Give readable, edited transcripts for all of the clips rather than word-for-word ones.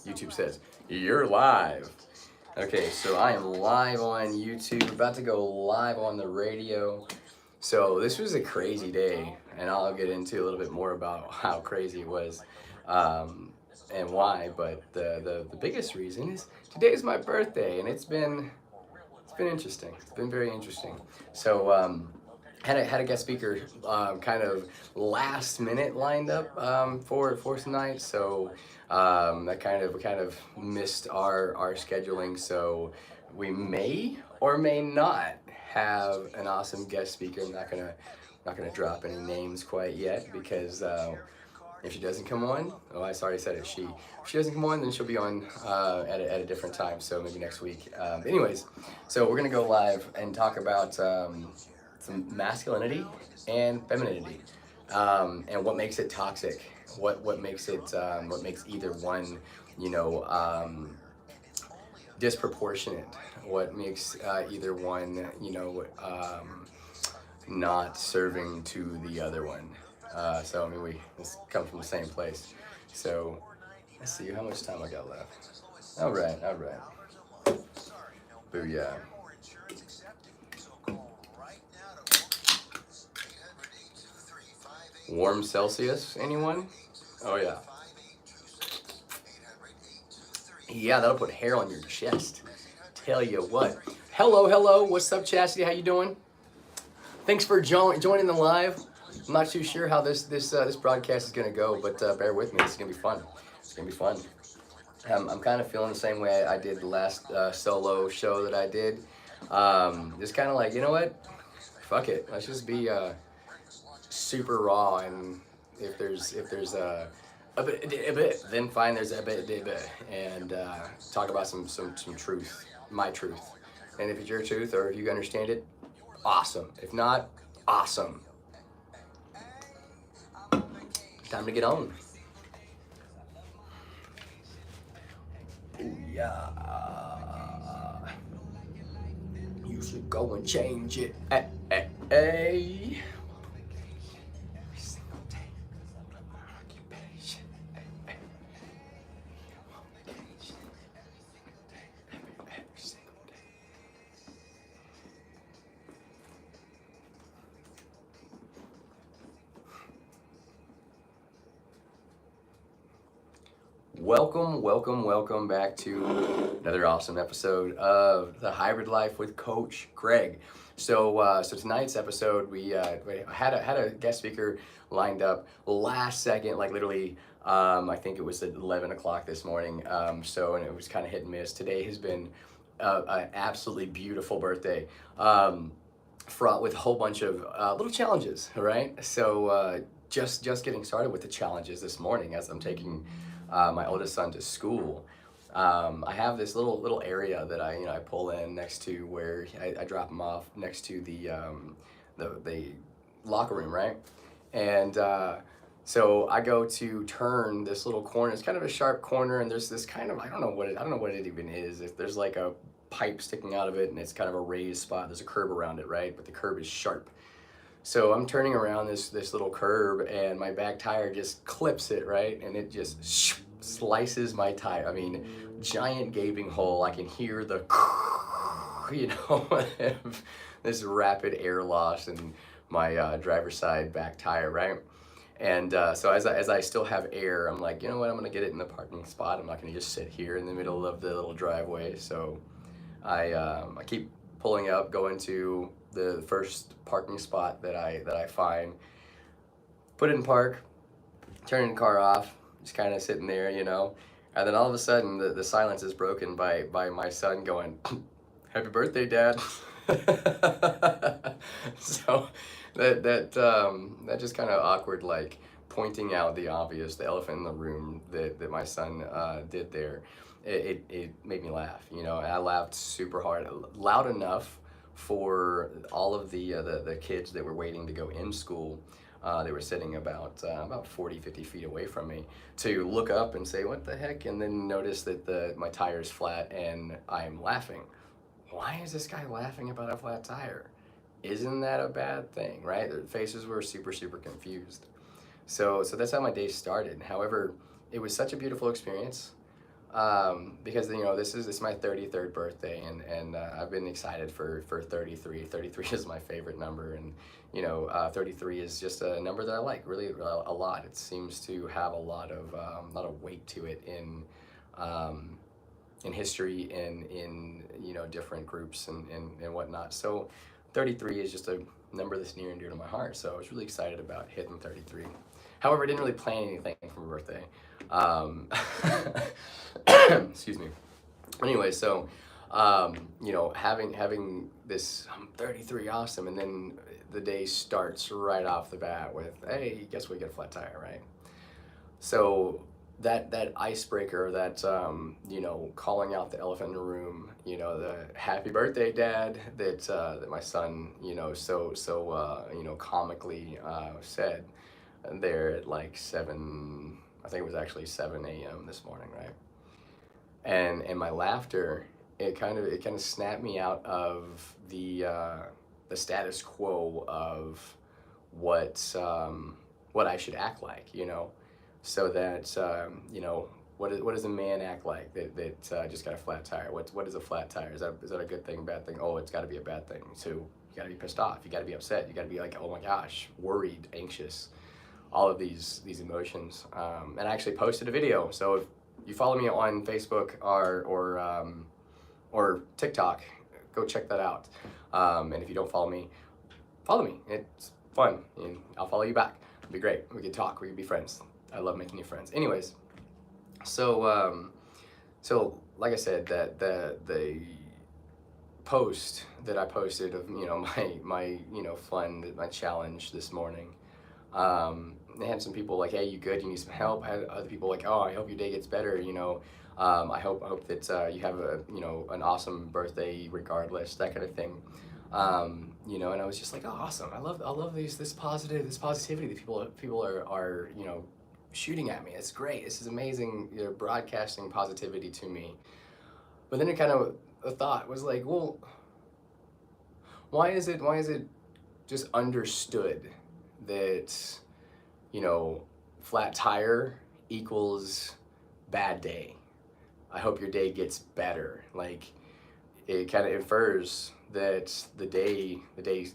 YouTube says, you're live. Okay, so I am live on YouTube, about to go live on the radio. So this was a crazy day, and I'll get into a little bit more about how crazy it was and why. But the biggest reason is today is my birthday, and it's been interesting. It's been very interesting. So had a guest speaker kind of last minute lined up for tonight. So that we kind of missed our scheduling. So we may or may not have an awesome guest speaker. I'm not gonna drop any names quite yet because if she doesn't come on, oh, I already said it, she. If she doesn't come on, then she'll be on at a different time, so maybe next week. Anyways, so we're gonna go live and talk about some masculinity and femininity, and what makes it toxic, what makes it, what makes either one, disproportionate, what makes either one, not serving to the other one. So I mean, we come from the same place. So let's see how much time I got left. All right. Booyah. Warm Celsius, anyone? Oh yeah. Yeah, that'll put hair on your chest. Tell you what. Hello. What's up, Chastity? How you doing? Thanks for joining the live. I'm not too sure how this broadcast is gonna go, but bear with me. It's gonna be fun. I'm kind of feeling the same way I did the last solo show that I did. Just kind of like, you know what? Fuck it. Let's just be super raw, and if there's a bit, then fine. There's a bit, and talk about some truth, my truth. And if it's your truth or if you understand it, awesome. If not, awesome. Time to get on. Ooh, yeah. You should go and change it. Hey. Welcome back to another awesome episode of The Hybrid Life with Coach Greg. So tonight's episode, we had a guest speaker lined up last second, like literally, I think it was at 11 o'clock this morning. And it was kind of hit and miss. Today has been an absolutely beautiful birthday, fraught with a whole bunch of little challenges, right? So just getting started with the challenges this morning as I'm taking my oldest son to school. I have this little area that I pull in next to where I drop him off next to the locker room, right? And so I go to turn this little corner. It's kind of a sharp corner, and there's this kind of I don't know what it even is. If there's like a pipe sticking out of it, and it's kind of a raised spot. There's a curb around it, right? But the curb is sharp. So I'm turning around this little curb, and my back tire just clips it, right? And it just slices my tire. I mean, giant gaping hole. I can hear the, this rapid air loss in my driver's side back tire, right? And so as I still have air, I'm like, you know what? I'm gonna get it in the parking spot. I'm not gonna just sit here in the middle of the little driveway. So I keep pulling up, going to the first parking spot that I find, put it in park, turning the car off, just kind of sitting there, and then all of a sudden the silence is broken by my son going, "Happy birthday, Dad." So that just kind of awkward, like pointing out the obvious, the elephant in the room that my son did there. It made me laugh, and I laughed super hard, loud enough for all of the kids that were waiting to go in school. They were sitting about 40, 50 feet away from me to look up and say, "What the heck?" And then notice that my tire's flat and I'm laughing. Why is this guy laughing about a flat tire? Isn't that a bad thing, right? Their faces were super confused. So that's how my day started. However, it was such a beautiful experience. because this is my 33rd birthday, and I've been excited for 33. 33 is my favorite number, and 33 is just a number that I like really a lot. It seems to have a lot of weight to it in history, in different groups and whatnot. So 33 is just a number that's near and dear to my heart. So I was really excited about hitting 33. However, I didn't really plan anything for my birthday. Excuse me. Anyway, so having this, I'm 33, awesome, and then the day starts right off the bat with, hey, guess we get a flat tire, right? So that icebreaker, that calling out the elephant in the room, the happy birthday, Dad, that my son, so comically said there at like 7, I think it was actually 7 a.m. this morning, right? And my laughter, it kind of snapped me out of the status quo of what I should act like, so that what does a man act like that just got a flat tire? What is a flat tire? Is that a good thing, bad thing? Oh, it's got to be a bad thing. So you got to be pissed off. You got to be upset. You got to be like, oh my gosh, worried, anxious, all of these emotions. And I actually posted a video. So if you follow me on Facebook or TikTok, go check that out. And if you don't follow me, It's fun, and I'll follow you back. It'll be great. We can talk. We can be friends. I love making new friends. Anyways, so like I said, that the post that I posted of my fun, my challenge this morning. They had some people like, hey, you good? You need some help? I had other people like, oh, I hope your day gets better. I hope that you have an awesome birthday regardless, that kind of thing. And I was just like, oh, awesome. I love this positivity that people are shooting at me. It's great. This is amazing. You're broadcasting positivity to me. But then a thought was like, well, why is it just understood that flat tire equals bad day? I hope your day gets better. Like, it kind of infers that the day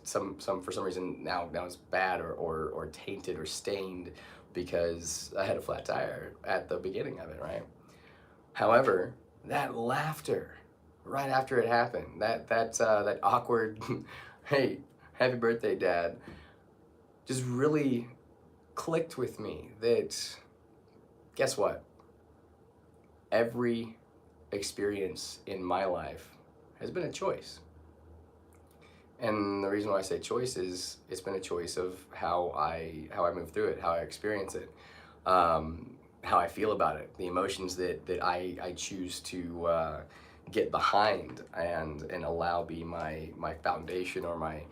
some for some reason now is bad or tainted or stained because I had a flat tire at the beginning of it, right? However, that laughter right after it happened, that awkward hey, happy birthday, Dad, just really clicked with me that, guess what? Every experience in my life has been a choice. And the reason why I say choice is it's been a choice of how I move through it, how I experience it, how I feel about it, the emotions that I choose to get behind and allow be my foundation or my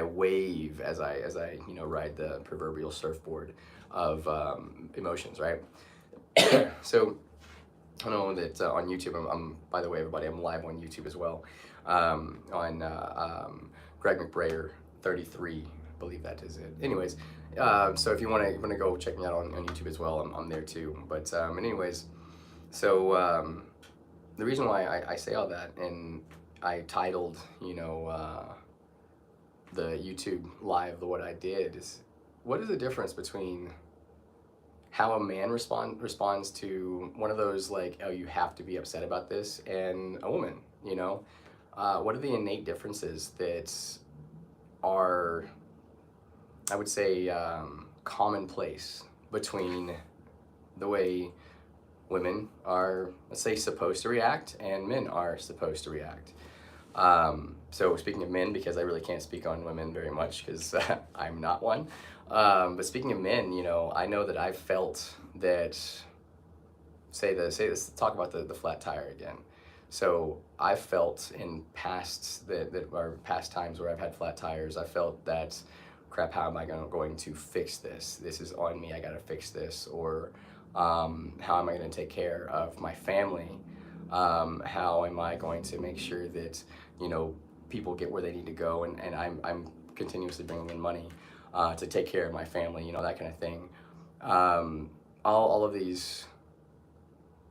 wave as I ride the proverbial surfboard of emotions, right? So I know that on YouTube, I'm by the way, everybody, I'm live on YouTube as well, on Greg McBrayer 33, I believe that is it. Anyways, so if you want to go check me out on YouTube as well, I'm there too. But anyways, so the reason why I say all that, and I titled the YouTube live what I did, is what is the difference between how a man responds to one of those, like, oh, you have to be upset about this, and a woman, what are the innate differences that are, I would say, commonplace between the way women are, let's say, supposed to react and men are supposed to react. So speaking of men, because I really can't speak on women very much because I'm not one. But speaking of men, I know that I've felt that, let's talk about the flat tire again. So I've felt in past times where I've had flat tires, I felt that, crap, how am I going to fix this? This is on me, I gotta fix this. Or how am I gonna take care of my family? How am I going to make sure that, people get where they need to go, and I'm continuously bringing in money to take care of my family, that kind of thing. All of these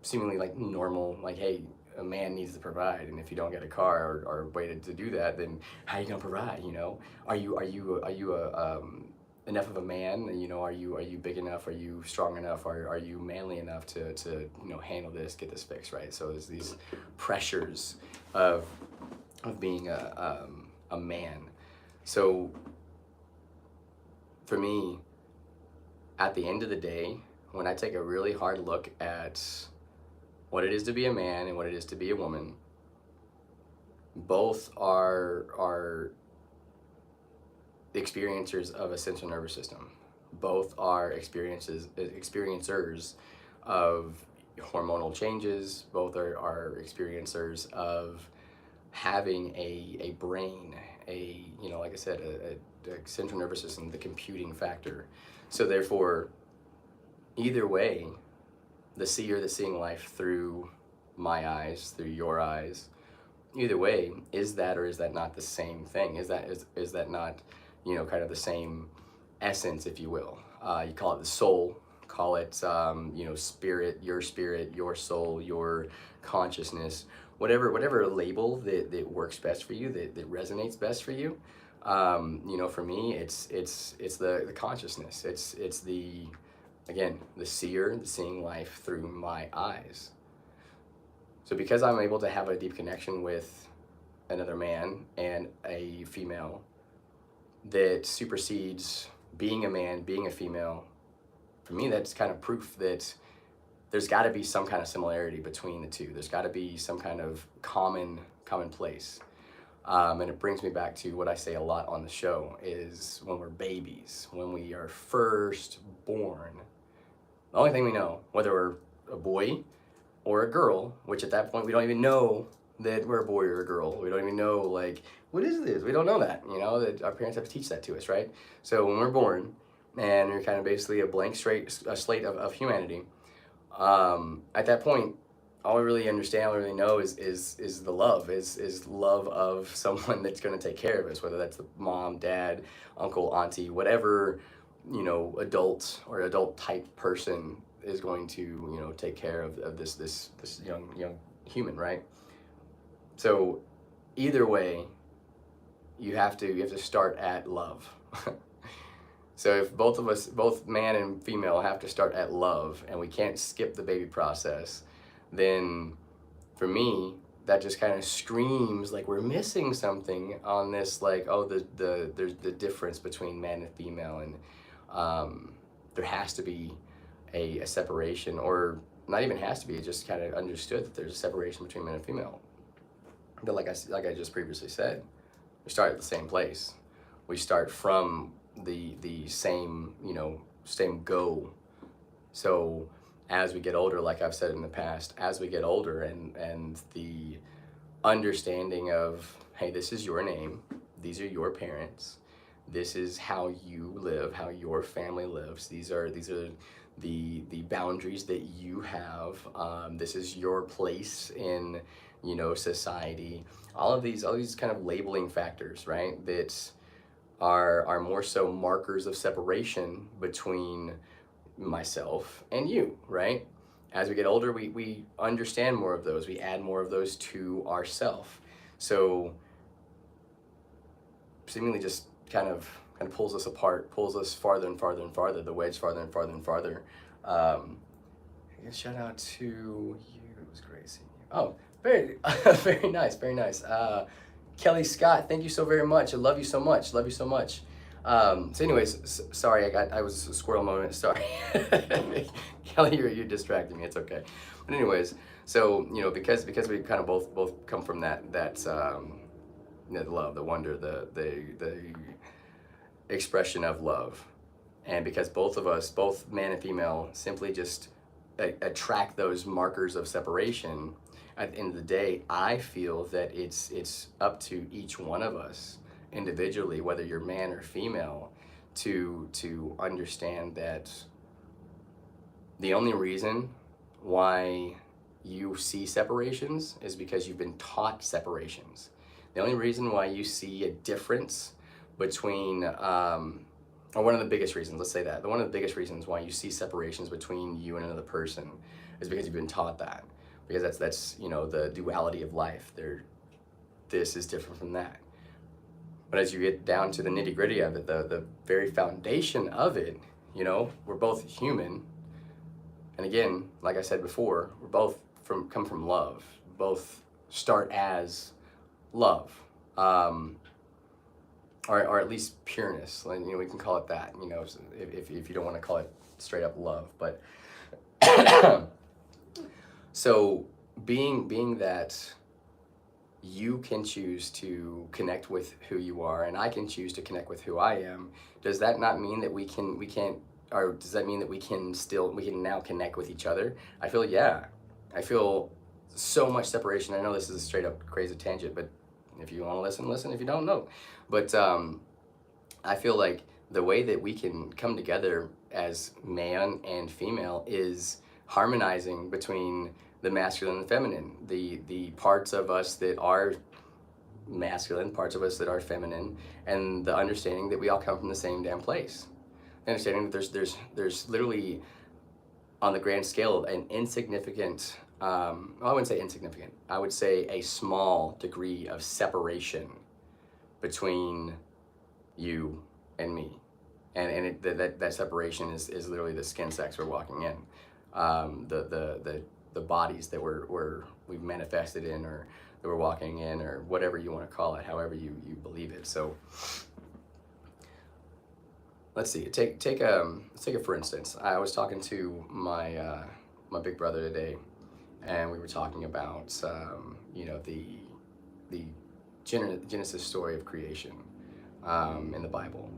seemingly like normal, like, hey, a man needs to provide, and if you don't get a car or a way to do that, then how are you gonna provide? You know, are you a enough of a man? You know, are you big enough? Are you strong enough? Are you manly enough to handle this, get this fixed, right? So there's these pressures of being a man. So for me, at the end of the day, when I take a really hard look at what it is to be a man and what it is to be a woman, both are experiencers of a central nervous system. Both are experiencers of hormonal changes. Both are experiencers of having a brain, like I said, a central nervous system, the computing factor. So therefore, either way, the seer that's seeing life through my eyes, through your eyes, either way, is that or is that not the same thing? Is that not, kind of the same essence, if you will? You call it the soul, call it, spirit, your soul, your consciousness, whatever label that works best for you, that resonates best for you. For me, it's the consciousness. It's the, again, the seer, the seeing life through my eyes. So because I'm able to have a deep connection with another man and a female that supersedes being a man, being a female, for me, that's kind of proof that there's got to be some kind of similarity between the two. There's got to be some kind of common place. And it brings me back to what I say a lot on the show is when we're babies, when we are first born, the only thing we know, whether we're a boy or a girl, which at that point we don't even know that we're a boy or a girl. We don't even know, like, what is this? We don't know that, that our parents have to teach that to us, right? So when we're born and you're kind of basically a blank slate of humanity, at that point, all we really understand, all we really know is the love, is love of someone that's going to take care of us, whether that's the mom, dad, uncle, auntie, whatever, adult or adult type person is going to, take care of this young human, right? So either way, you have to start at love. So if both of us, both man and female, have to start at love, and we can't skip the baby process, then for me, that just kind of screams like we're missing something on this, like, oh, there's the difference between man and female, and there has to be a separation, or not even has to be, it's just kind of understood that there's a separation between man and female. But like I just previously said, we start at the same place. We start from the same, same goal. So as we get older, like I've said in the past, as we get older and the understanding of, hey, this is your name, these are your parents, this is how you live, how your family lives, these are the boundaries that you have, this is your place in, society, all of these kind of labeling factors, right, that are more so markers of separation between myself and you, right? As we get older, we understand more of those, we add more of those to ourself. So seemingly just kind of pulls us apart, pulls us farther and farther and farther, the wedge farther and farther and farther. I guess shout out to you, it was great seeing you. Oh, very, very nice, very nice. Kelly Scott, thank you so very much. I love you so much, love you so much. So anyways, sorry, I was a squirrel moment, sorry. Kelly, you're distracting me, it's okay. But anyways, so, because we kind of both come from that the love, the wonder, the expression of love. And because both of us, both man and female, simply just attract those markers of separation, at the end of the day, I feel that it's up to each one of us individually, whether you're man or female, to understand that the only reason why you see separations is because you've been taught separations. The only reason why you see a difference between, or one of the biggest reasons, let's say that, one of the biggest reasons why you see separations between you and another person is because you've been taught that, because that's you know, the duality of life. This is different from that. But as you get down to the nitty gritty of it, the very foundation of it, you know, we're both human. And again, like I said before, we're both come from love. Both start as love, or at least pureness. Like, you know, we can call it that. You know, if you don't want to call it straight up love, but so being that you can choose to connect with who you are, and I can choose to connect with who I am. Does that not mean that we can't, or does that mean that we can now connect with each other? I feel, yeah. I feel so much separation. I know this is a straight up crazy tangent, but if you want to listen, listen. If you don't, no. But I feel like the way that we can come together as man and female is harmonizing between the masculine and feminine, the parts of us that are masculine, parts of us that are feminine, and the understanding that we all come from the same damn place. The understanding that there's literally, on the grand scale, an insignificant, well, I wouldn't say insignificant, I would say a small degree of separation between you and me. And that separation is literally the skin sex we're walking in. The bodies that we've manifested in, or that we're walking in, or whatever you want to call it, however you believe it. So let's see. Let's take it for instance. I was talking to my my big brother today, and we were talking about you know, the Genesis story of creation in the Bible,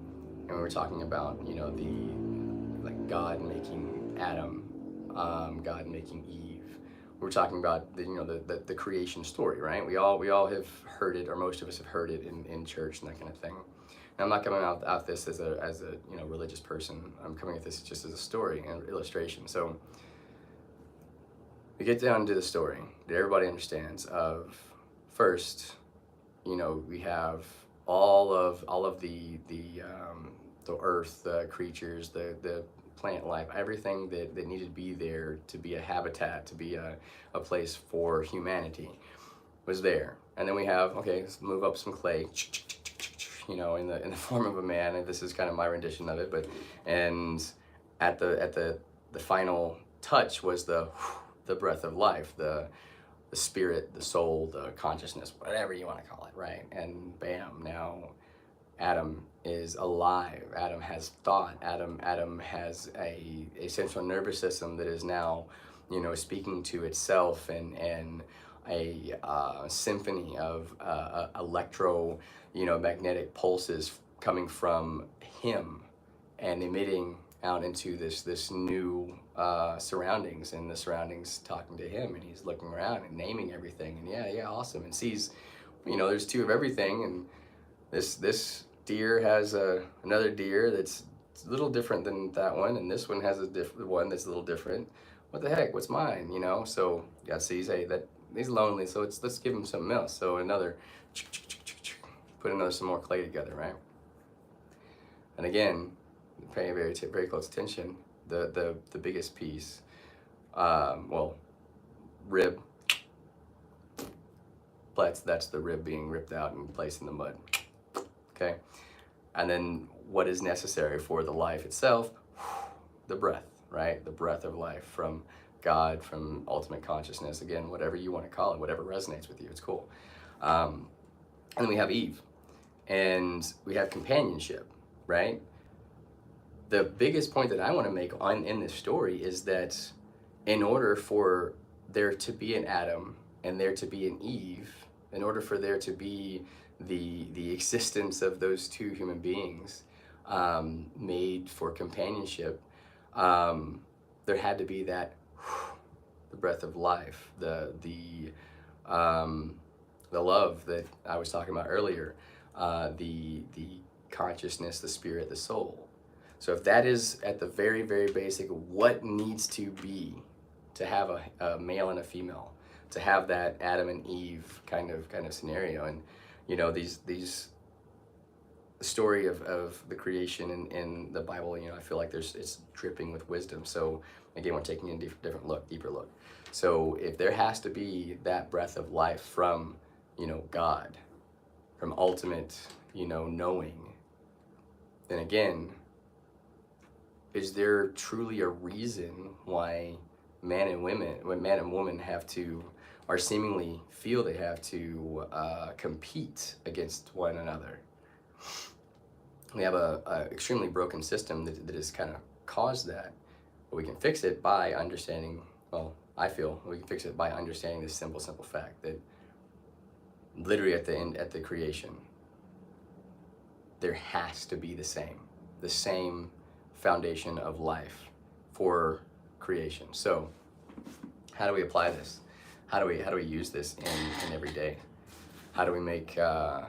and we were talking about, you know, like God making Adam, God making Eve. We're talking about the, you know, the creation story, right? We all have heard it, or most of us have heard it in church and that kind of thing. And I'm not coming out this as a you know, religious person. I'm coming at this just as a story and illustration. So we get down to the story that everybody understands of. First, you know, we have all of the earth, the creatures, the plant life, everything that needed to be there to be a habitat, to be a place for humanity, was there. And then we have, okay, let's move up some clay, you know, in the form of a man, and this is kind of my rendition of it, but, and at the final touch was the breath of life, the spirit, the soul, the consciousness, whatever you want to call it, right? And bam, now Adam is alive. Adam has thought. Adam has a central nervous system that is now, you know, speaking to itself, and a symphony of electro, you know, magnetic pulses coming from him and emitting out into this new surroundings, and the surroundings talking to him, and he's looking around and naming everything, and yeah, awesome, and sees, you know, there's two of everything, and this deer has another deer that's a little different than that one, and this one has a different one that's a little different. What the heck? What's mine? You know? So yeah, sees, hey, that he's lonely, so let's give him something else. So another, put some more clay together, right? And again, paying very close attention. The biggest piece, well, rib. That's the rib being ripped out and placed in the mud. Okay, and then what is necessary for the life itself? The breath, right? The breath of life from God, from ultimate consciousness. Again, whatever you want to call it, whatever resonates with you, it's cool. And then we have Eve, and we have companionship, right? The biggest point that I want to make in this story is that in order for there to be an Adam and there to be an Eve, in order for there to be the existence of those two human beings made for companionship, there had to be that the breath of life, the love that I was talking about earlier, the consciousness, the spirit, the soul. So if that is at the very basic, what needs to be to have a male and a female, to have that Adam and Eve kind of scenario. And you know, these the story of the creation in the Bible, you know, I feel like it's dripping with wisdom. So Again, we're taking a deeper look. So if there has to be that breath of life from, God, from ultimate, knowing, then again, is there truly a reason why man and woman or seemingly feel they have to compete against one another? We have a extremely broken system that has kind of caused that. But we can fix it by understanding, well, I feel we can fix it by understanding this simple fact that literally at the creation, there has to be the same foundation of life for creation. So how do we apply this? How do we use this in every day? How do we make an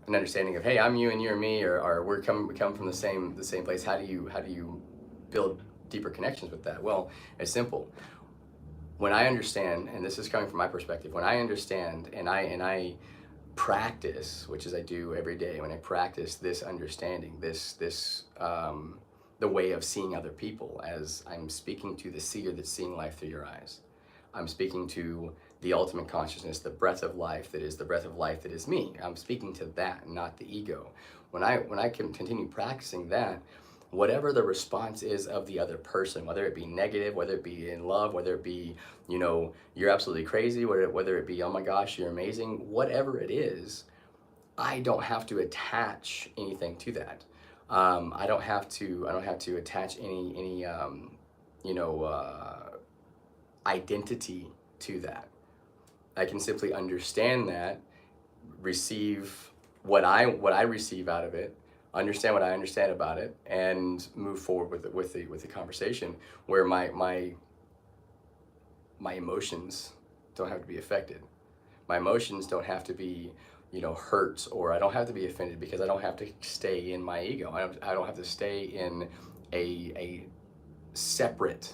understanding of, hey, I'm you and you're me, or we come from the same place? How do you build deeper connections with that? Well, it's simple. When I understand, and this is coming from my perspective, when I understand and I practice, which is I do every day, when I practice this understanding, the way of seeing other people, as I'm speaking to the seer that's seeing life through your eyes. I'm speaking to the ultimate consciousness, the breath of life that is the breath of life that is me. I'm speaking to that, not the ego. When I can continue practicing that, whatever the response is of the other person, whether it be negative, whether it be in love, whether it be, you're absolutely crazy, whether it be, oh my gosh, you're amazing, whatever it is, I don't have to attach anything to that. I don't have to attach any identity to that. I can simply understand that, receive what I receive out of it, understand what I understand about it, and move forward with the conversation, where my emotions don't have to be affected. My emotions don't have to be, hurt, or I don't have to be offended, because I don't have to stay in my ego. I don't have to stay in a separate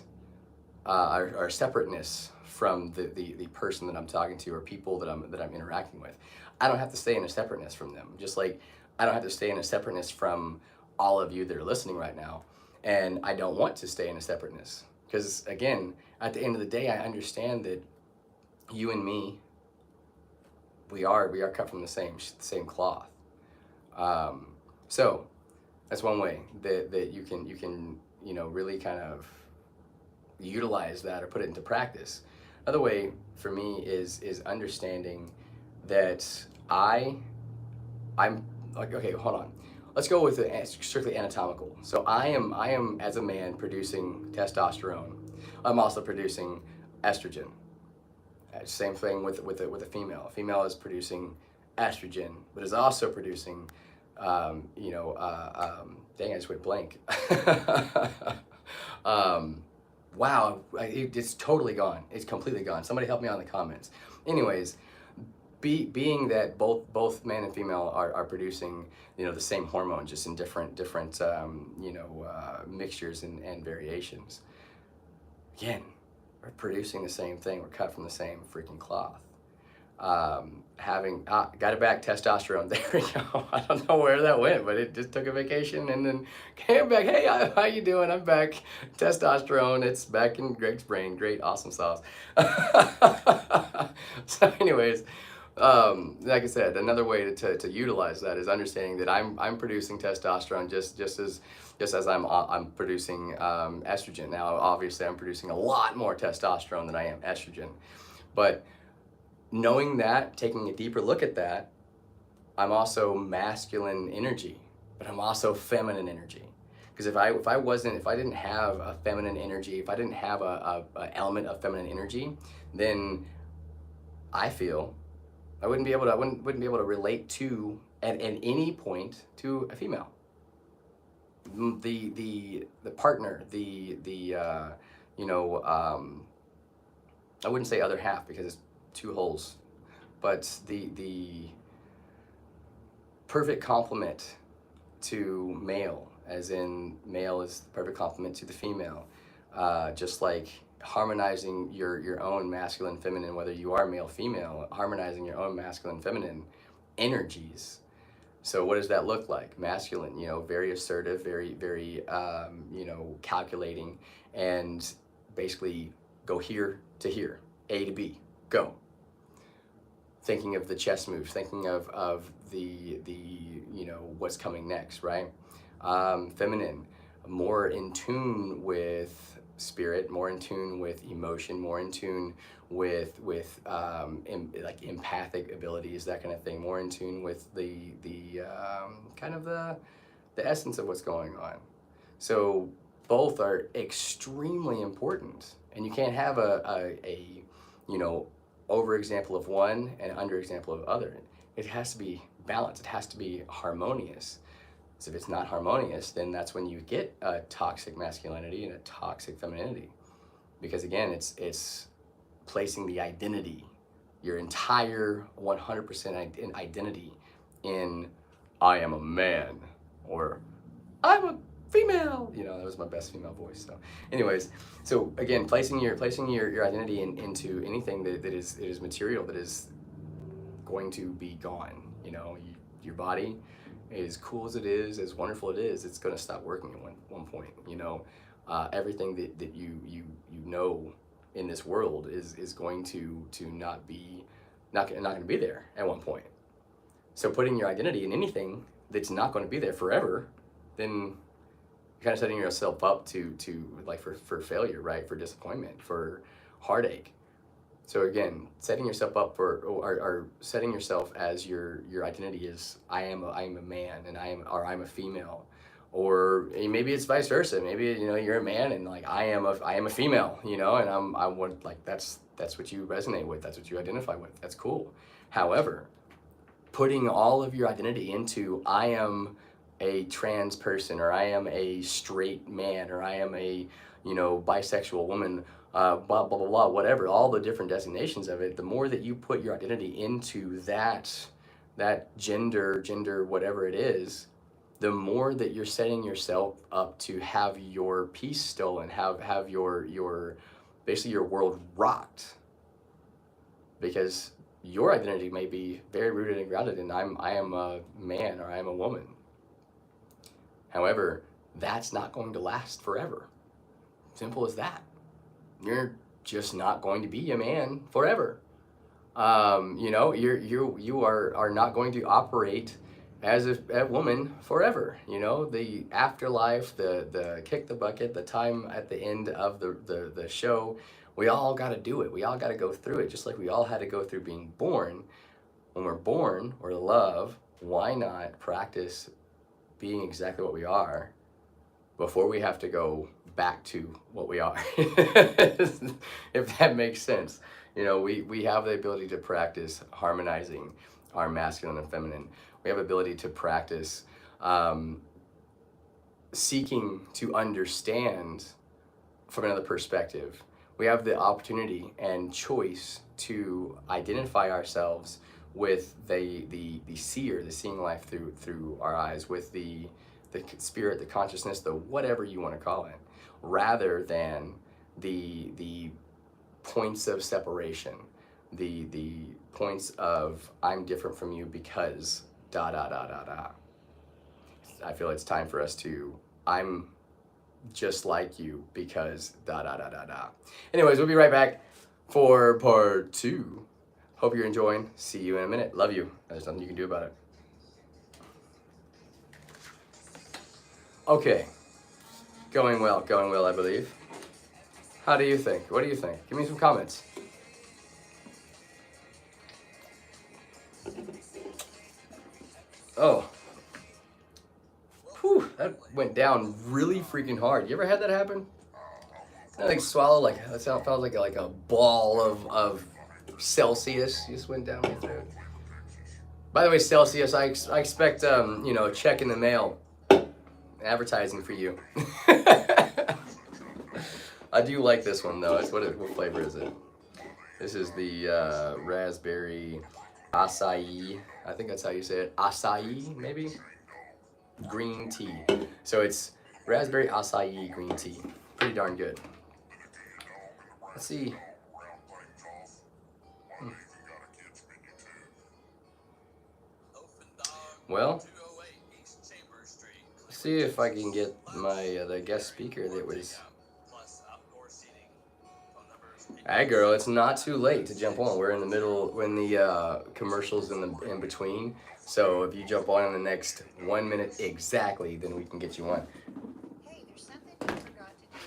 or separateness from the person that I'm talking to, or people that I'm interacting with. I don't have to stay in a separateness from them. Just like I don't have to stay in a separateness from all of you that are listening right now. And I don't want to stay in a separateness, because again, at the end of the day, I understand that you and me, we are cut from the same cloth. So that's one way that you can really kind of utilize that or put it into practice. Another way for me is understanding that I'm like, okay, hold on. Let's go with it strictly anatomical. So I am as a man producing testosterone. I'm also producing estrogen. Same thing with a female. A female is producing estrogen, but is also producing, dang, I just went blank. Wow, it's totally gone. It's completely gone. Somebody help me out in the comments. Anyways, being that both man and female are producing, the same hormone, just in different mixtures and variations. Again, we're producing the same thing. We're cut from the same freaking cloth. Got it back, testosterone. There we go. I don't know where that went, but it just took a vacation and then came back. Hey, how you doing? I'm back. Testosterone, it's back in Greg's brain. Great, awesome sauce. So anyways, like I said, another way to utilize that is understanding that I'm producing testosterone just as I'm producing estrogen. Now, obviously, I'm producing a lot more testosterone than I am estrogen, but knowing that, taking a deeper look at that, I'm also masculine energy, but I'm also feminine energy. Because if I didn't have a feminine energy, if I didn't have a element of feminine energy, then I feel I wouldn't be able to relate to at any point to a female. The partner, I wouldn't say other half, because it's two holes, but the perfect complement to male, as in male is the perfect complement to the female, just like harmonizing your own masculine, feminine, whether you are male, female, harmonizing your own masculine, feminine energies. So what does that look like? Masculine, very assertive, very calculating, and basically go here to here, A to B, go. Thinking of the chess moves, thinking of the what's coming next, right? Feminine, more in tune with spirit, more in tune with emotion, more in tune with like empathic abilities, that kind of thing, more in tune with the kind of the essence of what's going on. So both are extremely important, and you can't have a over example of one and under example of other. It has to be balanced. It has to be harmonious. So if it's not harmonious, then that's when you get a toxic masculinity and a toxic femininity, because again, it's placing the identity, your entire 100% identity in I am a man or I'm a female. That was my best female voice. So anyways, so again, placing your identity into anything that is material, that is going to be gone. Your body, as cool as it is, as wonderful it is, it's going to stop working at one point. Everything that you know in this world is going to not going to be there at one point. So putting your identity in anything that's not going to be there forever, then you're kind of setting yourself up to like for failure, right? For disappointment, for heartache. So again, setting yourself up or setting yourself as your identity is I am a man and I'm a female, or maybe it's vice versa. Maybe you're a man and like I am a female, and I want, like, that's what you resonate with, that's what you identify with. That's cool. However, putting all of your identity into I am a trans person, or I am a straight man, or I am a bisexual woman, blah blah blah blah, whatever, all the different designations of it, the more that you put your identity into that gender whatever it is, the more that you're setting yourself up to have your peace stolen, have your basically your world rocked, because your identity may be very rooted and grounded in I am a man or I am a woman. However, that's not going to last forever. Simple as that. You're just not going to be a man forever. You are not going to operate as a woman forever. The afterlife, the kick the bucket, the time at the end of the show, we all got to do it. We all got to go through it, just like we all had to go through being born. When we're born, or love, why not practice being exactly what we are before we have to go back to what we are? If that makes sense. We have the ability to practice harmonizing our masculine and feminine. We have the ability to practice seeking to understand from another perspective. We have the opportunity and choice to identify ourselves with the seer, the seeing life through our eyes, with the spirit, the consciousness, the whatever you want to call it, rather than the points of separation, the points of I'm different from you because da da da da da. I feel it's time for us to I'm just like you because da da da da da. Anyways, we'll be right back for part 2. Hope you're enjoying. See you in a minute. Love you. There's nothing you can do about it. Okay. Going well, I believe. How do you think? What do you think? Give me some comments. Oh. Whew, that went down really freaking hard. You ever had that happen? I like swallow, like, that felt like a ball of Celsius just went down my throat. By the way, Celsius, I expect check in the mail, advertising for you. I do like this one though. What flavor is it? This is the raspberry acai. I think that's how you say it. Acai, maybe? Green tea. So it's raspberry acai green tea. Pretty darn good. Let's see. Well, let's see if I can get my the guest speaker that was Hey girl, it's not too late to jump on. We're in the middle, we're in the commercials in between. So if you jump on in the next 1 minute exactly, then we can get you on. Hey, there's something you forgot to do.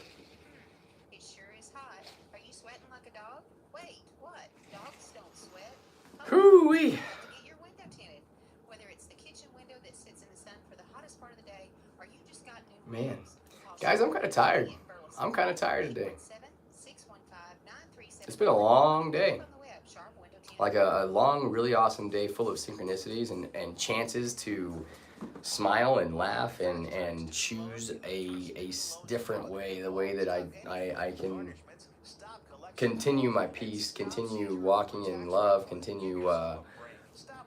It sure is hot. Are you sweating like a dog? Wait, what? Dogs don't sweat. Hoo-wee. To get your window tinted. Whether it's the kitchen window that sits in the sun for the hottest part of the day, or you just got new Man, windows. guys, I'm kind of tired. I'm kind of tired today. It's been a long day. Like a long, really awesome day full of synchronicities and chances to smile and laugh and choose a different way, the way that I can continue my peace, continue walking in love, continue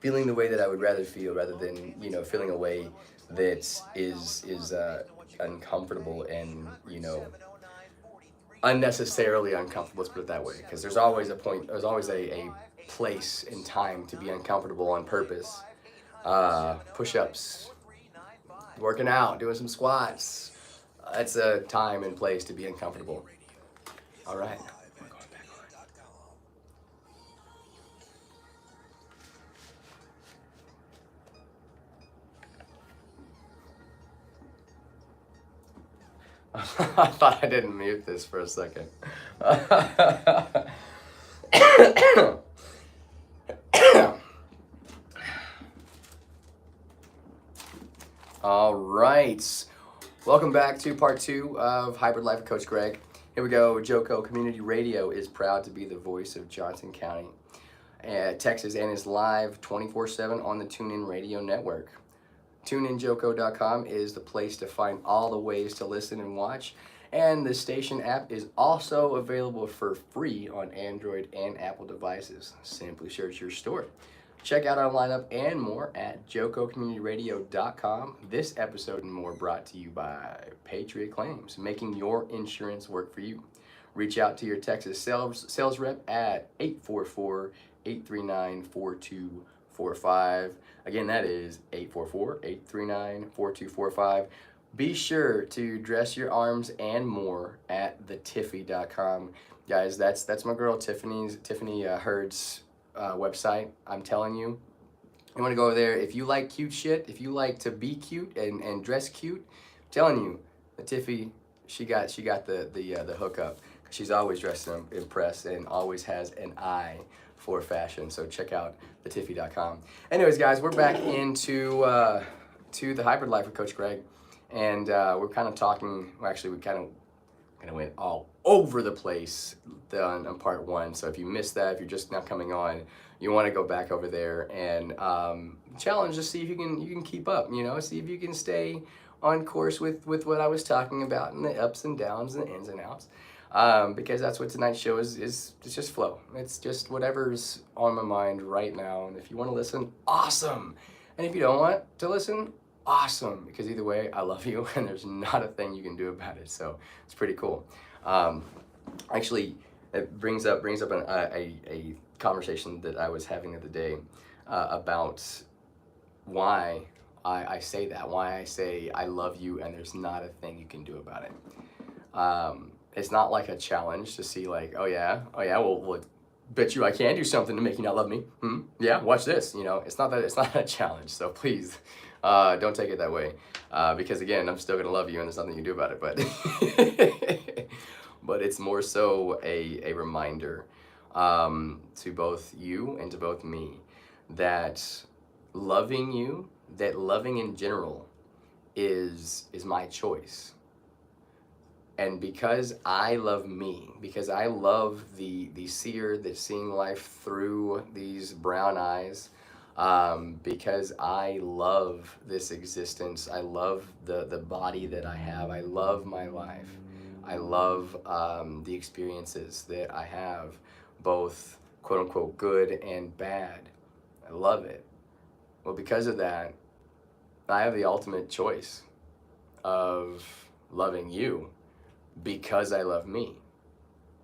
feeling the way that I would rather feel rather than, you know, feeling a way that is uncomfortable and, you know, unnecessarily uncomfortable, let's put it that way, because there's always a point, there's always a place and time to be uncomfortable on purpose. Push-ups, working out, doing some squats, that's a time and place to be uncomfortable. All right. I thought I didn't mute this for a second. All right. Welcome back to part 2 of Hybrid Life with Coach Greg. Here we go. JoCo Community Radio is proud to be the voice of Johnson County, Texas, and is live 24/7 on the TuneIn Radio Network. TuneInJoco.com is the place to find all the ways to listen and watch. And the station app is also available for free on Android and Apple devices. Simply search your store. Check out our lineup and more at JoCoCommunityRadio.com. This episode and more brought to you by Patriot Claims, making your insurance work for you. Reach out to your Texas sales rep at 844-839-4245. Again, that is 844-839-4245. Be sure to dress your arms and more at thetiffy.com. Guys, that's my girl Tiffany Hurd's website. I'm telling you, you want to go there. If you like cute shit, if you like to be cute and dress cute, I'm telling you, the Tiffy, she got the hookup. She's always dressed and impressed and always has an eye for fashion. So check out thetiffy.com. Anyways, guys, we're back into to the Hybrid Life with Coach Greg, and we're kind of talking. Well, actually, we kind of went all over the place on part 1. So if you missed that, if you're just now coming on, you want to go back over there and challenge to see if you can keep up. You know, see if you can stay on course with what I was talking about and the ups and downs and the ins and outs. Because that's what tonight's show is. It's just flow. It's just whatever's on my mind right now. And if you want to listen, awesome. And if you don't want to listen, awesome. Because either way, I love you, and there's not a thing you can do about it. So it's pretty cool. Actually, it brings up a conversation that I was having the other day about why I say that. Why I say I love you, and there's not a thing you can do about it. It's not like a challenge to see like, oh yeah, well, bet you I can do something to make you not love me. Yeah, watch this. You know, it's not a challenge. So please, don't take it that way. Because again, I'm still gonna love you, and there's nothing you can do about it. But but it's more so a reminder to both you and to both me that loving you, that loving in general, is my choice. And because I love me, because I love the seer that's seeing life through these brown eyes, because I love this existence, I love the body that I have, I love my life, I love the experiences that I have, both quote unquote good and bad. I love it. Well, because of that, I have the ultimate choice of loving you because I love me.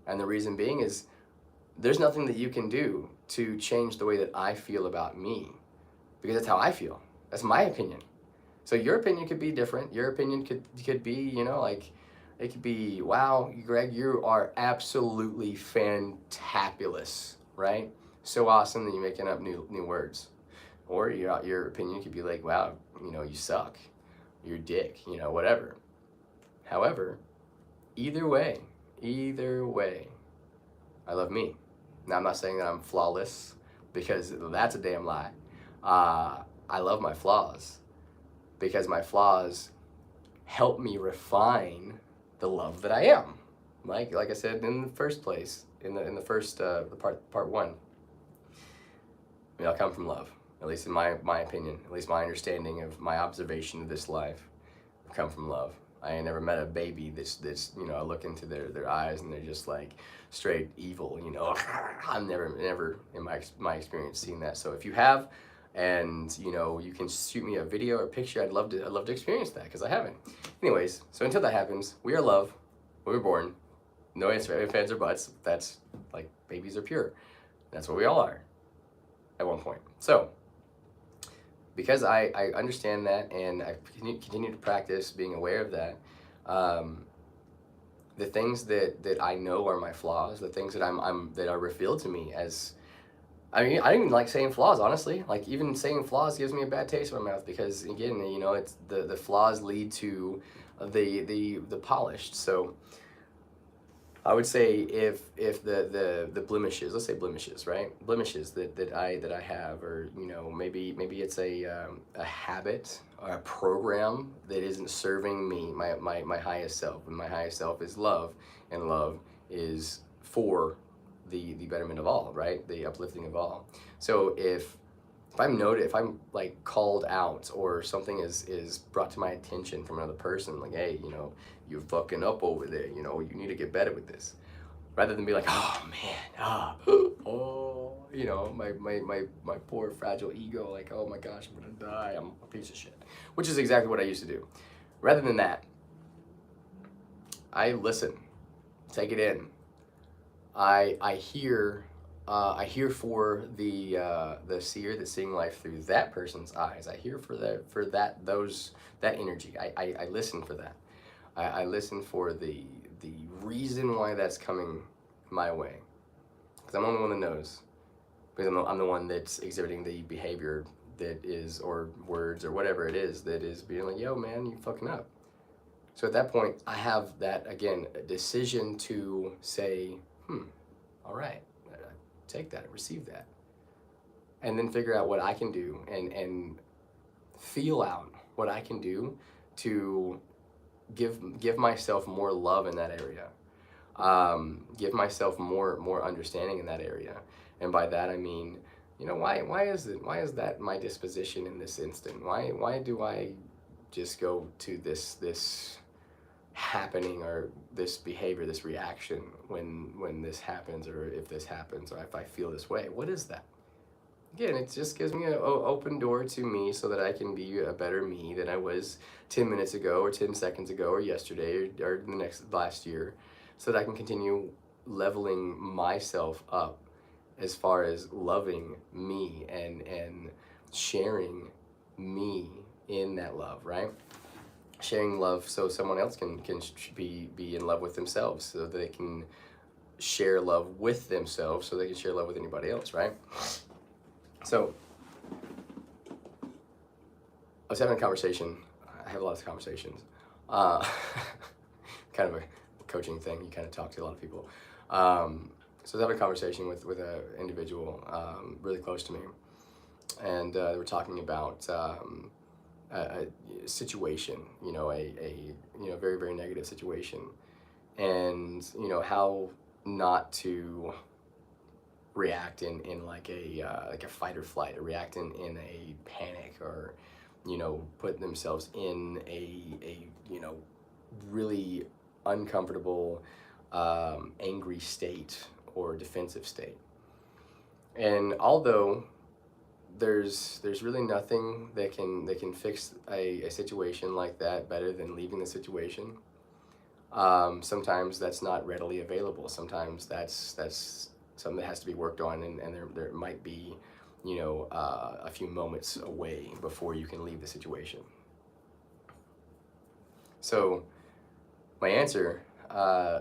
And the reason being is there's nothing that you can do to change the way that I feel about me, because that's how I feel. That's my opinion. So your opinion could be different. Your opinion could be, you know, like It could be, wow, Greg, you are absolutely fantabulous, right? So awesome that you're making up new words. Or your opinion could be like, wow, you suck, you're a dick, whatever. However, either way, either way, I love me. Now, I'm not saying that I'm flawless, because that's a damn lie. I love my flaws, because my flaws help me refine the love that I am. Like I said in the first place, in the first part one. I come from love, at least in my opinion, at least my understanding of my observation of this life. I come from love. I ain't never met a baby that's I look into their eyes and they're just like straight evil. I've never in my experience seen that. So if you have, and you can shoot me a video or a picture, I'd love to experience that, because I haven't. Anyways, so until that happens, we are love. We were born. No ifs, ands, or buts. That's like babies are pure. That's what we all are at one point. So because I understand that, and I continue to practice being aware of that, the things that I know are my flaws, the things that that are revealed to me as, I mean, I don't even like saying flaws, honestly. Like, even saying flaws gives me a bad taste in my mouth, because again, it's the flaws lead to the polished. So I would say if the blemishes, let's say blemishes, right? Blemishes that I have, or maybe it's a habit or a program that isn't serving me, my highest self, and my highest self is love, and love is for the betterment of all, right? The uplifting of all. So if I'm like called out, or something is brought to my attention from another person, like, hey, you're fucking up over there, you need to get better with this, rather than be like, oh man, oh, my poor fragile ego, like, oh my gosh, I'm gonna die, I'm a piece of shit, which is exactly what I used to do. Rather than that, I listen, take it in. I hear for the seer that's seeing life through that person's eyes. I hear for that energy. I listen for that. I listen for the reason why that's coming my way, because I'm the only one that knows. Because I'm the one that's exhibiting the behavior that is, or words, or whatever it is, that is being like, yo man, you fucking up. So at that point, I have that, again, a decision to say, all right, take that, receive that, and then figure out what I can do, and feel out what I can do to give myself more love in that area, give myself more understanding in that area. And by that I mean, why is that my disposition in this instant? Why do I just go to this happening, or this behavior, this reaction, when this happens, or if this happens, or if I feel this way? What is that? Again, it just gives me an open door to me, so that I can be a better me than I was 10 minutes ago, or 10 seconds ago, or yesterday, or last year, so that I can continue leveling myself up as far as loving me, and sharing me in that love, right? Sharing love so someone else can be in love with themselves, so they can share love with themselves, so they can share love with anybody else, right? So I was having a conversation. I have lots of conversations. Kind of a coaching thing. You kind of talk to a lot of people. So I was having a conversation with an individual really close to me, and they were talking about a situation, a very, very negative situation, and how not to react in like a fight or flight, or react in a panic, or put themselves in a really uncomfortable, angry state, or defensive state. And although there's really nothing that can fix a situation like that better than leaving the situation, sometimes that's not readily available. Sometimes that's something that has to be worked on, and there might be a few moments away before you can leave the situation. So my answer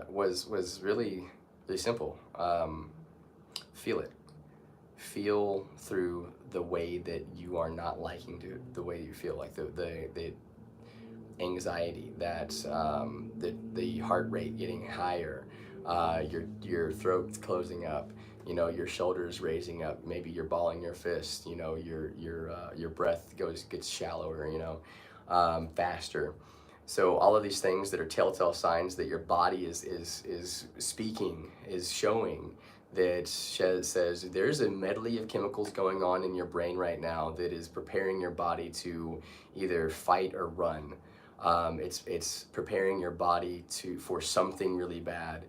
was really really simple. Feel it. Feel through the way that you are not liking to, the way you feel, like the anxiety, that the heart rate getting higher, your throat closing up, you know, your shoulders raising up, maybe you're balling your fist, you know, your breath gets shallower, you know, faster. So all of these things that are telltale signs that your body is speaking, is showing, that says there's a medley of chemicals going on in your brain right now that is preparing your body to either fight or run. It's preparing your body for something really bad,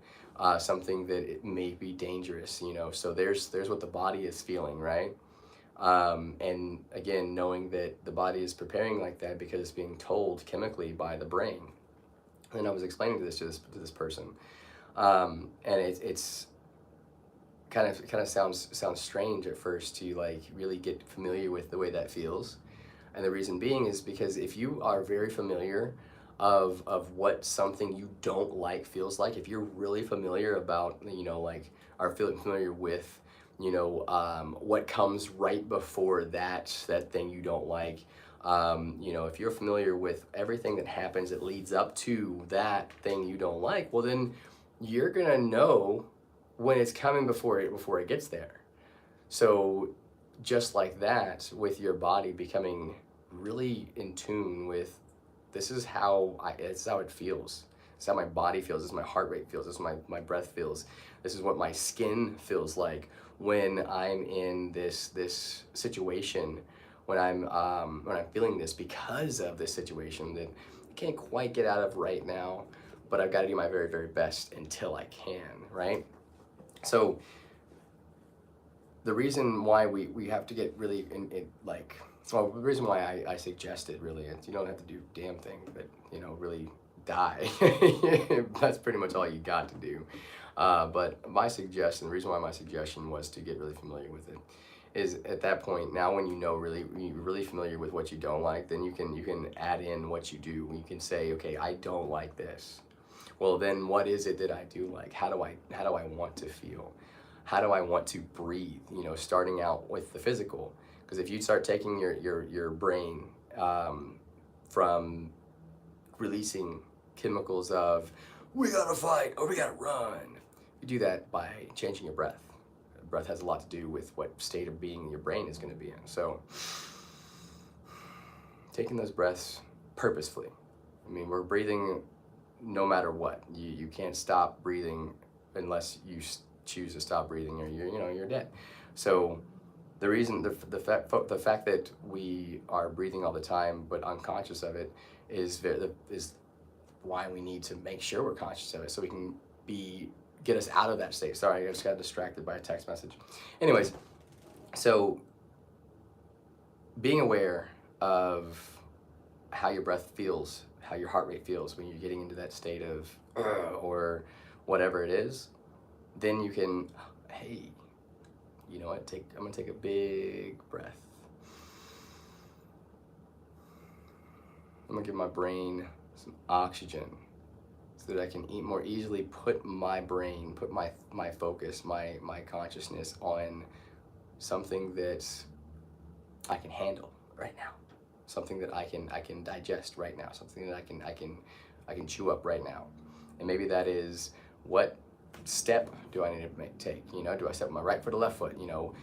something that it may be dangerous. You know, so there's what the body is feeling, right? And again, knowing that the body is preparing like that because it's being told chemically by the brain. And I was explaining to this person, and it's kind of sounds strange at first to like really get familiar with the way that feels. And the reason being is because if you are very familiar of what something you don't like feels like, if you're really familiar about, you know, like, are feeling familiar with, you know, what comes right before that thing you don't like, you know, if you're familiar with everything that happens that leads up to that thing you don't like, well then you're gonna know when it's coming before it gets there. So just like that, with your body becoming really in tune with, this is how it's how it feels. This is how my body feels. This is my heart rate feels. This is my breath feels. This is what my skin feels like when I'm in this situation. When I'm feeling this because of this situation that I can't quite get out of right now, but I've got to do my very very best until I can. Right. So the reason why we have to get really well, the reason why I suggested really is you don't have to do damn thing, but you know, really die. That's pretty much all you got to do. But my suggestion, the reason why my suggestion was to get really familiar with it, is at that point, now when you know you're really familiar with what you don't like, then you can add in what you do. You can say, okay, I don't like this. Well, then what is it that I do like? How do I want to feel? How do I want to breathe? You know, starting out with the physical, because if you start taking your brain from releasing chemicals of we gotta fight or we gotta run, you do that by changing your breath. Breath has a lot to do with what state of being your brain is going to be in. So taking those breaths purposefully. I mean, we're breathing no matter what. You can't stop breathing unless you choose to stop breathing, or you're dead. So the reason, the fact that we are breathing all the time but unconscious of it is why we need to make sure we're conscious of it, so we can get us out of that state. Sorry, I just got distracted by a text message. Anyways, so being aware of how your breath feels, how your heart rate feels when you're getting into that state of or whatever it is, then you can, hey, you know what, I'm gonna take a big breath. I'm gonna give my brain some oxygen so that I can more easily put my brain, put my focus, my consciousness on something that I can handle right now, something that I can digest right now, something that I can chew up right now. And maybe that is, what step do I need to take? You know, do I step with my right foot or left foot? You know,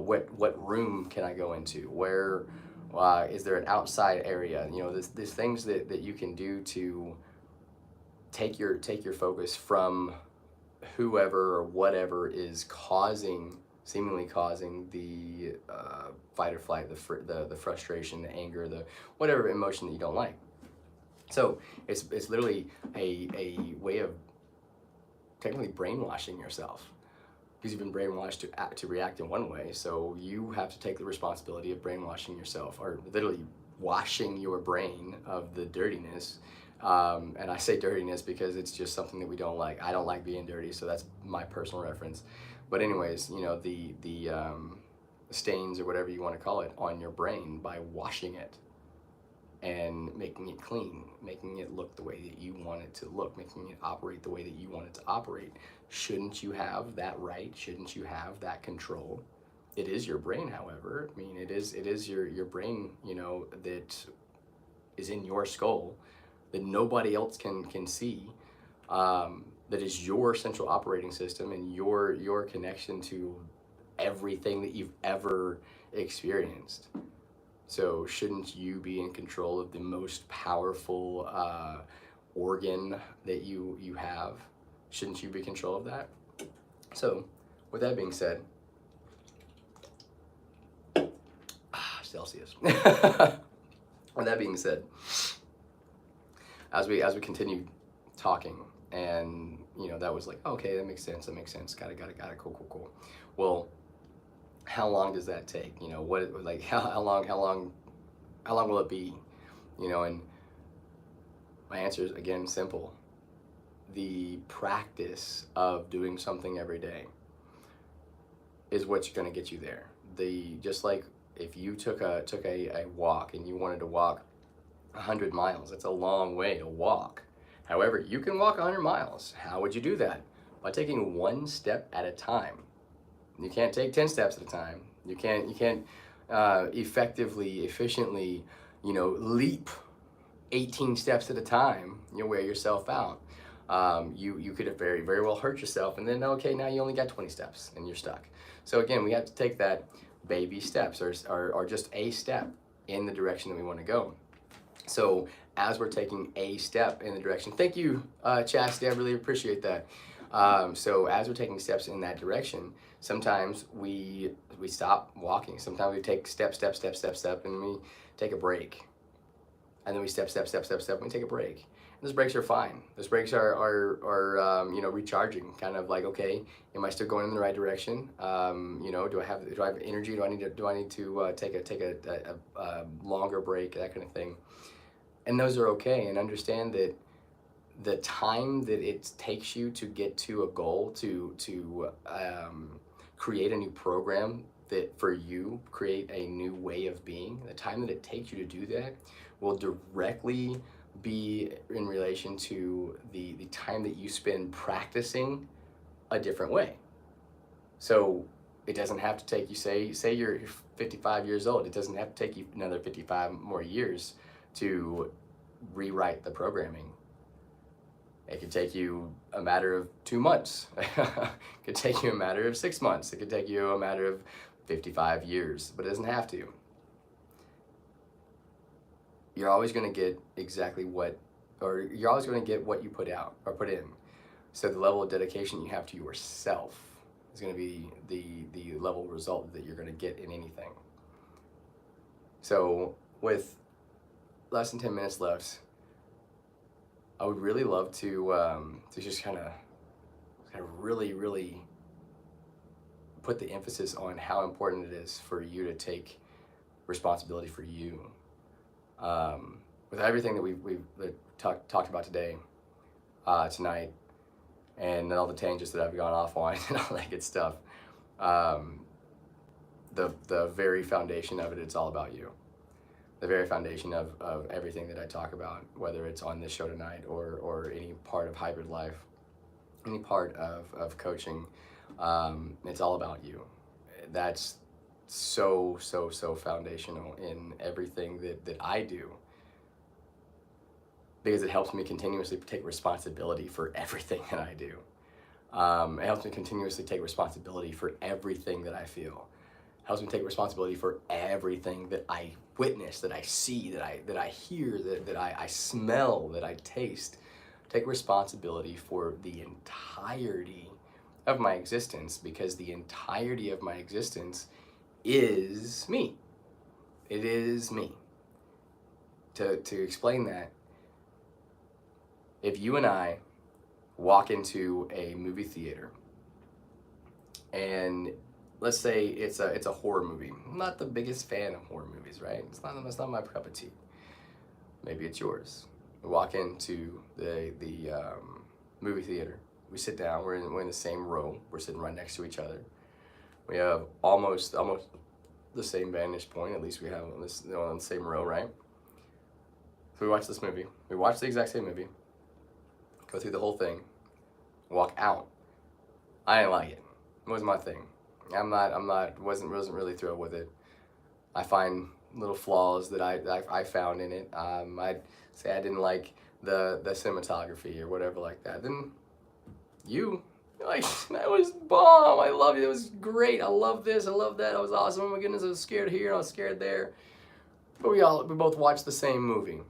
what room can I go into? Where is there an outside area? You know, there's things that you can do to take your focus from whoever or whatever is seemingly causing the fight or flight, the frustration, the anger, the whatever emotion that you don't like. So it's literally a way of technically brainwashing yourself, because you've been brainwashed to react in one way. So you have to take the responsibility of brainwashing yourself, or literally washing your brain of the dirtiness. And I say dirtiness because it's just something that we don't like. I don't like being dirty, so that's my personal reference. But anyways, you know, the stains or whatever you want to call it on your brain, by washing it. and making it clean, making it look the way that you want it to look, making it operate the way that you want it to operate. Shouldn't you have that right? Shouldn't you have that control? It is your brain, however. I mean, it is your brain, you know, that is in your skull that nobody else can see. That is your central operating system and your connection to everything that you've ever experienced. So shouldn't you be in control of the most powerful organ that you have? Shouldn't you be in control of that? So with that being said, Celsius. With that being said, as we continue talking, and you know, that was like, okay, that makes sense. Got it. Cool. Well, how long does that take? You know, what, like, how long will it be? You know, and my answer is, again, simple. The practice of doing something every day is what's going to get you there. Just like if you took a walk and you wanted to walk 100 miles, that's a long way to walk. However, you can walk 100 miles. How would you do that? By taking one step at a time. You can't take 10 steps at a time. You can't effectively, efficiently, you know, leap 18 steps at a time. You'll wear yourself out. You could have very well hurt yourself, and then, okay, now you only got 20 steps and you're stuck. So again, we have to take that baby steps or just a step in the direction that we want to go. So as we're taking a step in the direction, thank you, Chastity, I really appreciate that. So as we're taking steps in that direction, sometimes we stop walking. Sometimes we take step, and we take a break. And then we step, and we take a break. And those breaks are fine. Those breaks are you know, recharging, kind of like, okay, am I still going in the right direction? You know, do I have energy? Do I need to take a longer break, that kind of thing? And those are okay. And understand that the time that it takes you to get to a goal, to create a new program that for you, create a new way of being, the time that it takes you to do that will directly be in relation to the time that you spend practicing a different way. So it doesn't have to take you, say you're 55 years old, it doesn't have to take you another 55 more years to rewrite the programming. It could take you a matter of 2 months. It could take you a matter of 6 months. It could take you a matter of 55 years, but it doesn't have to. You're always going to get exactly what, or you're always going to get what you put out or put in. So the level of dedication you have to yourself is going to be the level of result that you're going to get in anything. So with less than 10 minutes left, I would really love to just kind of really put the emphasis on how important it is for you to take responsibility for you. With everything that we've talked about today, tonight, and all the tangents that I've gone off on and all that good stuff, the very foundation of it, it's all about you. The very foundation of everything that I talk about, whether it's on this show tonight or any part of hybrid life, any part of coaching, it's all about you. That's so foundational in everything that I do, because it helps me continuously take responsibility for everything that I do. It helps me continuously take responsibility for everything that I feel. It helps me take responsibility for everything that I witness, that I see, that I hear, that I smell, that I taste. Take responsibility for the entirety of my existence, because the entirety of my existence is me. It is me. To explain that, if you and I walk into a movie theater and let's say it's a horror movie. I'm not the biggest fan of horror movies, right? It's not my cup of tea. Maybe it's yours. We walk into the movie theater. We sit down. We're in the same row. We're sitting right next to each other. We have almost the same vantage point. At least we have on the same row, right? we watch this movie. We watch the exact same movie. Go through the whole thing. Walk out. I didn't like it. It wasn't my thing. Wasn't really thrilled with it. I find little flaws that I found in it. I'd say I didn't like the cinematography or whatever like that. Then you're like, that was bomb. I love it. It was great. I love this. I love that. It was awesome. Oh my goodness, I was scared here. I was scared there. But we both watched the same movie.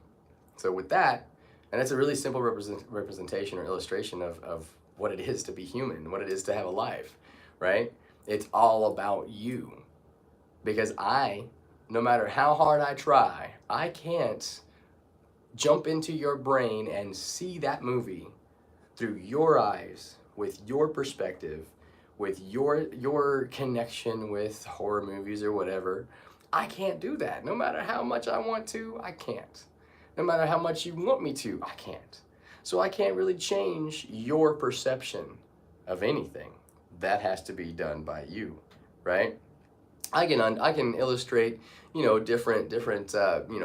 So with that, and it's a really simple representation or illustration of what it is to be human, what it is to have a life, right? It's all about you. Because no matter how hard I try, I can't jump into your brain and see that movie through your eyes, with your perspective, with your connection with horror movies or whatever. I can't do that. No matter how much I want to, I can't. No matter how much you want me to, I can't. So I can't really change your perception of anything. That has to be done by you, right? I can illustrate, different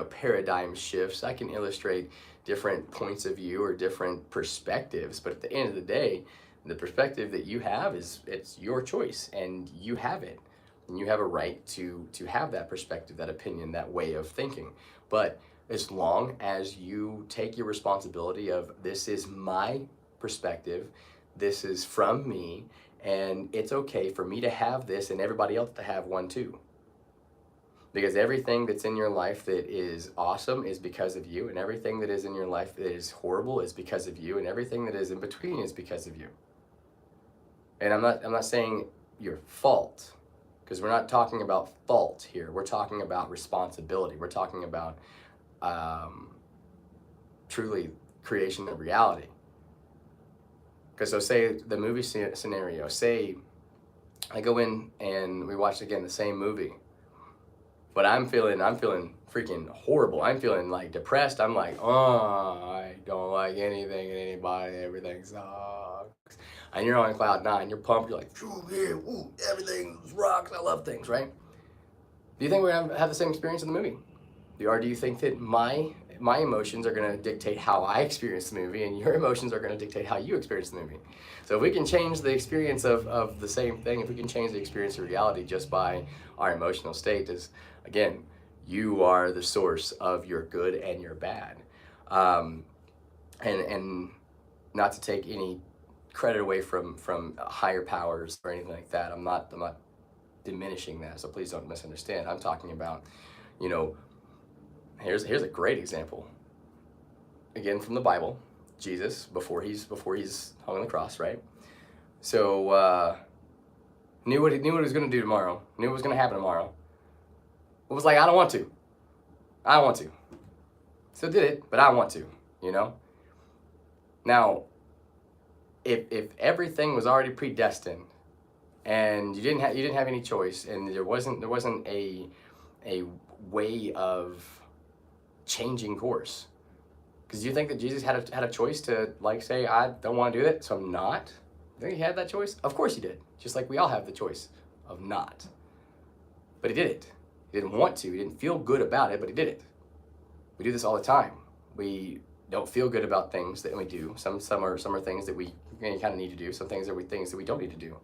paradigm shifts. I can illustrate different points of view or different perspectives. But at the end of the day, the perspective that you have it's your choice, and you have it. And you have a right to have that perspective, that opinion, that way of thinking. But as long as you take your responsibility of, this is my perspective, this is from me, and it's okay for me to have this and everybody else to have one too. Because everything that's in your life that is awesome is because of you, and everything that is in your life that is horrible is because of you, and everything that is in between is because of you. And I'm not saying your fault, because we're not talking about fault here. We're talking about responsibility. We're talking about truly creation of reality. Because so say the movie scenario, say I go in and we watch again the same movie, but I'm feeling freaking horrible. I'm feeling like depressed. I'm like, oh, I don't like anything and anybody. Everything sucks. And you're on cloud nine. You're pumped. You're like, ooh, everything rocks. I love things, right? Do you think we're gonna have the same experience in the movie? Or do you think that my emotions are going to dictate how I experience the movie, and your emotions are going to dictate how you experience the movie? So if we can change the experience of the same thing, if we can change the experience of reality just by our emotional state, is, again, you are the source of your good and your bad. And not to take any credit away from higher powers or anything like that. I'm not diminishing that, so please don't misunderstand. I'm talking about, here's a great example. Again, from the Bible, Jesus, before he's hung on the cross, right? So knew what he was going to do tomorrow. Knew what was going to happen tomorrow. But was like, I don't want to. I want to. Still did it, but I want to. Now, if everything was already predestined, and you didn't have any choice, and there wasn't a way of changing course. Because you think that Jesus had a choice to, like, say, I don't want to do that, so I'm not? You think he had that choice? Of course he did. Just like we all have the choice of not. But he did it. He didn't want to. He didn't feel good about it, but he did it. We do this all the time. We don't feel good about things that we do. Some are things that we kind of need to do. Some things are things that we don't need to do.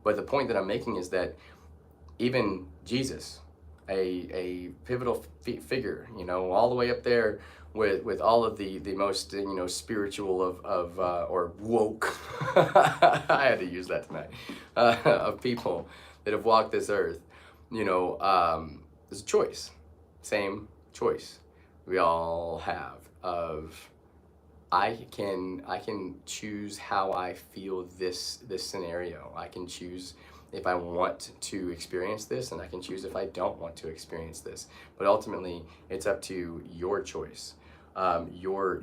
But the point that I'm making is that even Jesus, a pivotal figure, all the way up there with all of the most spiritual of or woke I had to use that tonight of people that have walked this earth. There's a choice, same choice we all have of, I can choose how I feel this scenario. I can choose if I want to experience this, and I can choose if I don't want to experience this. But ultimately, it's up to your choice, your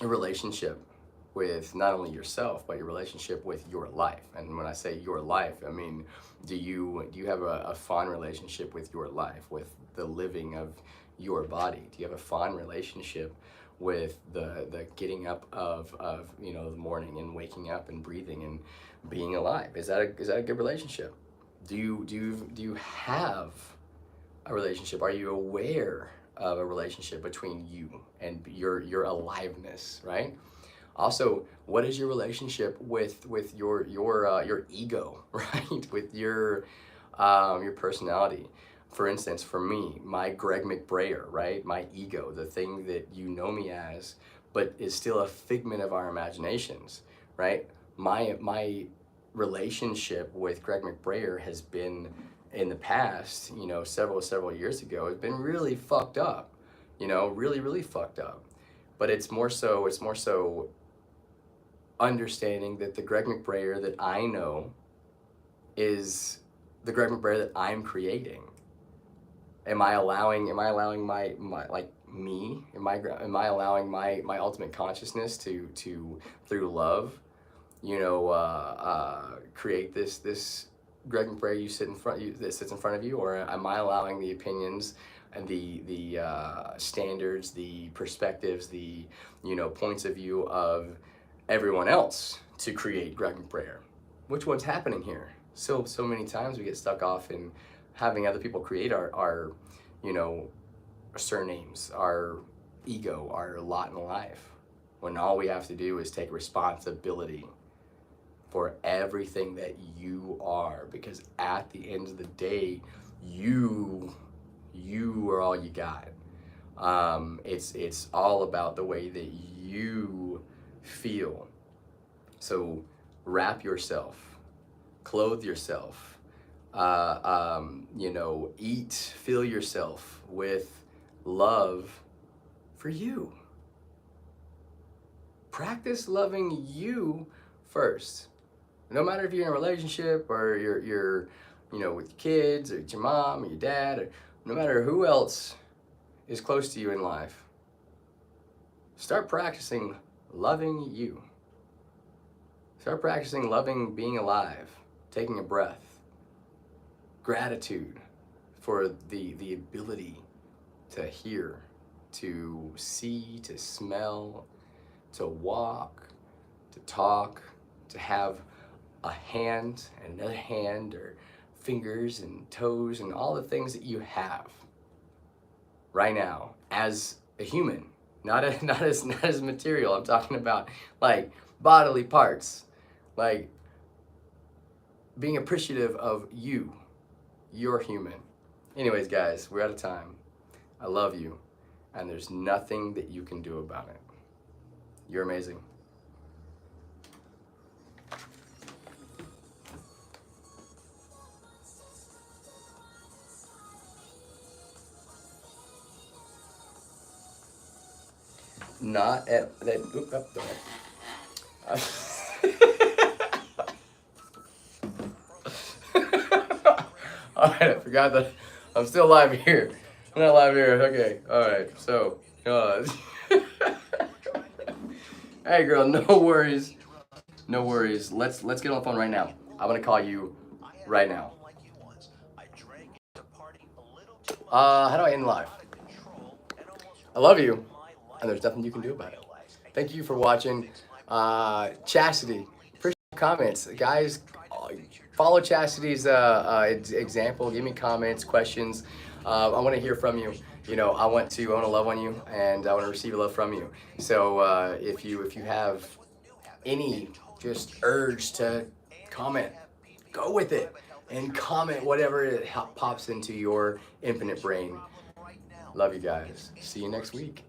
relationship with not only yourself, but your relationship with your life. And when I say your life, I mean, do you have a fond relationship with your life, with the living of your body? Do you have a fond relationship with the getting up of the morning and waking up and breathing and being alive? Is that a good relationship? Do you have a relationship? Are you aware of a relationship between you and your aliveness, right? Also, what is your relationship with your ego, right? With your personality. For instance, for me, my Greg McBrayer, right? My ego, the thing that you know me as, but is still a figment of our imaginations, right? My relationship with Greg McBrayer has been in the past, several years ago, has been really fucked up, really fucked up. But it's more so understanding that the Greg McBrayer that I know is the Greg McBrayer that I'm creating. Am I allowing my like me? Am I allowing my ultimate consciousness to through love, create this Greg McBrayer that sits in front of you, or am I allowing the opinions and the standards, the perspectives, the points of view of everyone else to create Greg McBrayer? Which one's happening here? So many times we get stuck off in having other people create our surnames, our ego, our lot in life, when all we have to do is take responsibility for everything that you are, because at the end of the day, you are all you got. It's all about the way that you feel. So wrap yourself, clothe yourself, eat, fill yourself with love for you. Practice loving you first. No matter if you're in a relationship or you're with your kids or your mom or your dad, or no matter who else is close to you in life, start practicing loving you. Start practicing loving being alive, taking a breath, gratitude for the ability to hear, to see, to smell, to walk, to talk, to have a hand and another hand, or fingers and toes and all the things that you have right now as a human, not as material. I'm talking about like bodily parts, like being appreciative of you. You're human. Anyways, guys, we're out of time. I love you, and there's nothing that you can do about it. You're amazing. Not at that. Oop, up, go ahead. All right, I forgot that I'm still live here. I'm not live here. Okay. All right. So, hey, girl, no worries. No worries. Let's get on the phone right now. I'm gonna call you right now. How do I end live? I love you, and there's nothing you can do about it. Thank you for watching. Chastity, appreciate your comments, guys. Follow Chastity's example. Give me comments, questions. I want to hear from you. I want to love on you, and I want to receive love from you. So if you have any just urge to comment, go with it and comment whatever it pops into your infinite brain. Love you guys. See you next week.